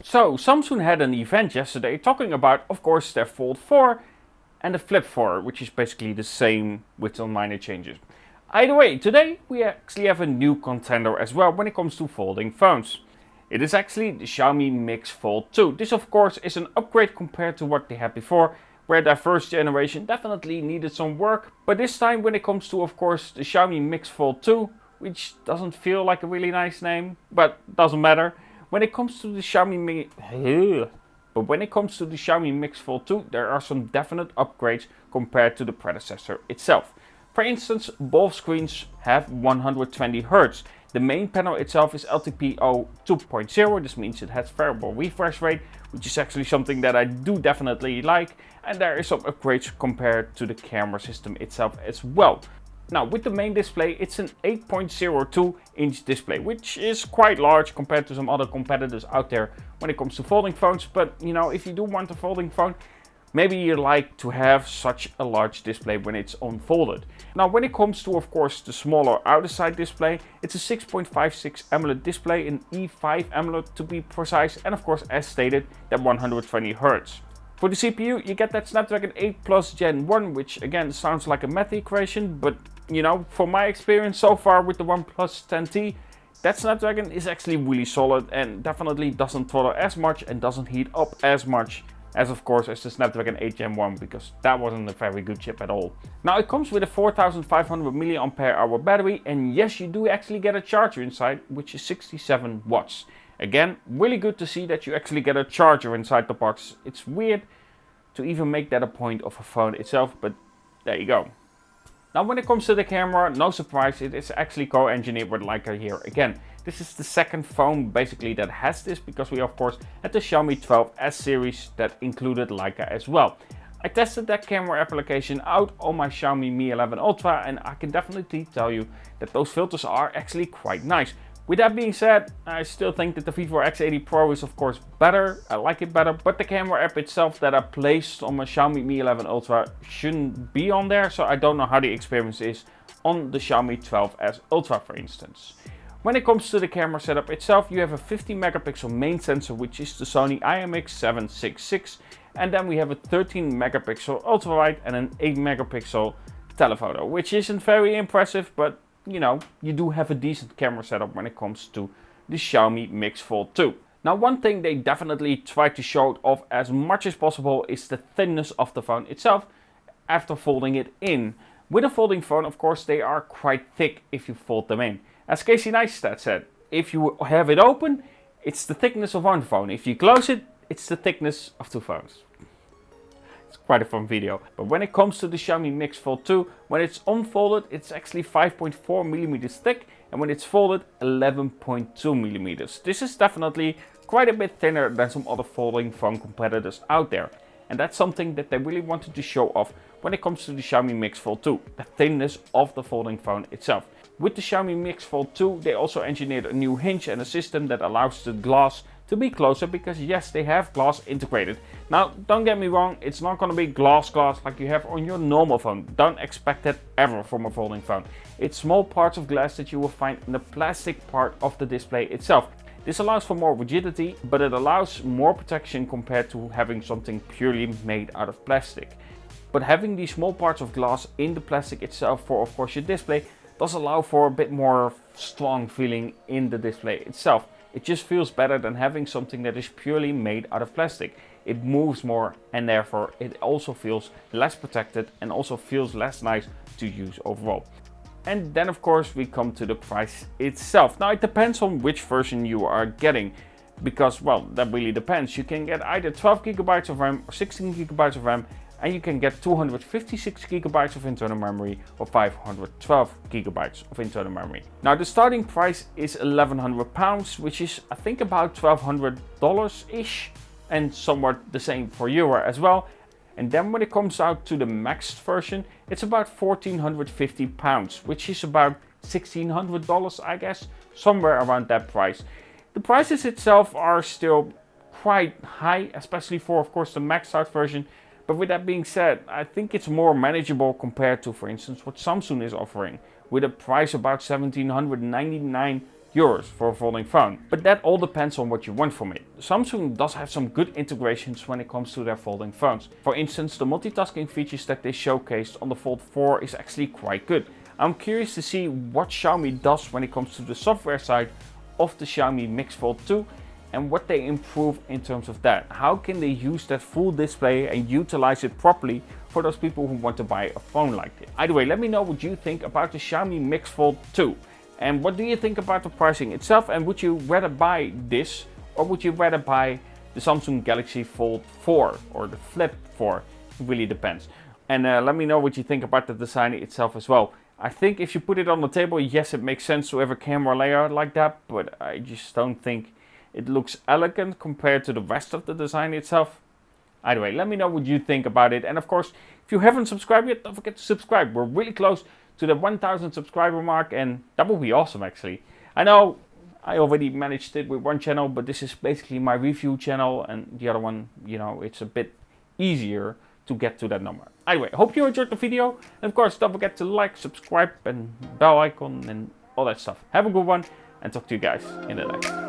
So Samsung had an event yesterday talking about, of course, their Fold 4 and the Flip 4, which is basically the same with some minor changes. Either way, today we actually have a new contender as well when it comes to folding phones. It is actually the Xiaomi Mix Fold 2. This of course is an upgrade compared to what they had before, where their first generation definitely needed some work. But this time when it comes to, of course, the Xiaomi Mix Fold 2, which doesn't feel like a really nice name, but doesn't matter. When it comes to the Xiaomi Mix Fold 2, there are some definite upgrades compared to the predecessor itself. For instance, both screens have 120 Hz. The main panel itself is LTPO 2.0, this means it has variable refresh rate, which is actually something that I do definitely like, and there is some upgrades compared to the camera system itself as well. Now with the main display, it's an 8.02 inch display, which is quite large compared to some other competitors out there when it comes to folding phones, but you know, if you do want a folding phone, maybe you like to have such a large display when it's unfolded. Now when it comes to, of course, the smaller outer side display, it's a 6.56 AMOLED display, an E5 AMOLED to be precise, and of course, as stated, that 120 Hz. For the CPU, you get that Snapdragon 8 Plus Gen 1, which again sounds like a math equation, but you know, from my experience so far with the OnePlus 10T, that Snapdragon is actually really solid and definitely doesn't throttle as much and doesn't heat up as much as, of course, as the Snapdragon 8 Gen 1, because that wasn't a very good chip at all. Now it comes with a 4500 mAh battery, and yes, you do actually get a charger inside, which is 67 watts. Again, really good to see that you actually get a charger inside the box. It's weird to even make that a point of a phone itself, but there you go. Now when it comes to the camera, no surprise, it is actually co-engineered with Leica here again. This is the second phone basically that has this, because we of course had the Xiaomi 12S series that included Leica as well. I tested that camera application out on my Xiaomi Mi 11 Ultra, and I can definitely tell you that those filters are actually quite nice. With that being said, I still think that the Vivo X80 Pro is of course better, I like it better, but the camera app itself that I placed on my Xiaomi Mi 11 Ultra shouldn't be on there, so I don't know how the experience is on the Xiaomi 12S Ultra for instance. When it comes to the camera setup itself, you have a 50 megapixel main sensor, which is the Sony IMX766, and then we have a 13 megapixel ultra wide and an 8 megapixel telephoto, which isn't very impressive, but you know, you do have a decent camera setup when it comes to the Xiaomi Mix Fold 2. Now one thing they definitely try to show it off as much as possible is the thinness of the phone itself after folding it in. With a folding phone, of course, they are quite thick if you fold them in. As Casey Neistat said, if you have it open, it's the thickness of one phone. If you close it, it's the thickness of two phones. It's quite a fun video. But when it comes to the Xiaomi Mix Fold 2, when it's unfolded, it's actually 5.4 millimeters thick, and when it's folded, 11.2 millimeters. This is definitely quite a bit thinner than some other folding phone competitors out there. And that's something that they really wanted to show off when it comes to the Xiaomi Mix Fold 2, the thinness of the folding phone itself. With the Xiaomi Mix Fold 2, they also engineered a new hinge and a system that allows the glass to be closer, because yes, they have glass integrated. Now don't get me wrong, it's not going to be glass like you have on your normal phone. Don't expect that ever from a folding phone. It's small parts of glass that you will find in the plastic part of the display itself. This allows for more rigidity, but it allows more protection compared to having something purely made out of plastic. But having these small parts of glass in the plastic itself for, of course, your display does allow for a bit more strong feeling in the display itself. It just feels better than having something that is purely made out of plastic. It moves more, and therefore it also feels less protected and also feels less nice to use overall. And then of course we come to the price itself. Now it depends on which version you are getting, because well, that really depends. You can get either 12 GB of RAM or 16 GB of RAM, and you can get 256 GB of internal memory or 512 GB of internal memory. Now the starting price is £1,100, which is I think about $1,200-ish, and somewhat the same for Euro as well. And then when it comes out to the maxed version, it's about £1,450, which is about $1,600, I guess, somewhere around that price. The prices itself are still quite high, especially for, of course, the maxed out version. But with that being said, I think it's more manageable compared to, for instance, what Samsung is offering, with a price about 1,799 euros for a folding phone. But that all depends on what you want from it. Samsung does have some good integrations when it comes to their folding phones. For instance, the multitasking features that they showcased on the Fold 4 is actually quite good. I'm curious to see what Xiaomi does when it comes to the software side of the Xiaomi Mix Fold 2 and what they improve in terms of that. How can they use that full display and utilize it properly for those people who want to buy a phone like this. Either way, let me know what you think about the Xiaomi Mix Fold 2. And what do you think about the pricing itself? And would you rather buy this or would you rather buy the Samsung Galaxy Fold 4 or the Flip 4? It really depends. And let me know what you think about the design itself as well. I think if you put it on the table, yes, it makes sense to have a camera layout like that, but I just don't think it looks elegant compared to the rest of the design itself. Either way, let me know what you think about it. And of course, if you haven't subscribed yet, don't forget to subscribe. We're really close to the 1000 subscriber mark, and that would be awesome actually. I know I already managed it with one channel, but this is basically my review channel, and the other one, you know, it's a bit easier to get to that number. Anyway, hope you enjoyed the video. And of course, don't forget to like, subscribe, and bell icon, and all that stuff. Have a good one, and talk to you guys in the next.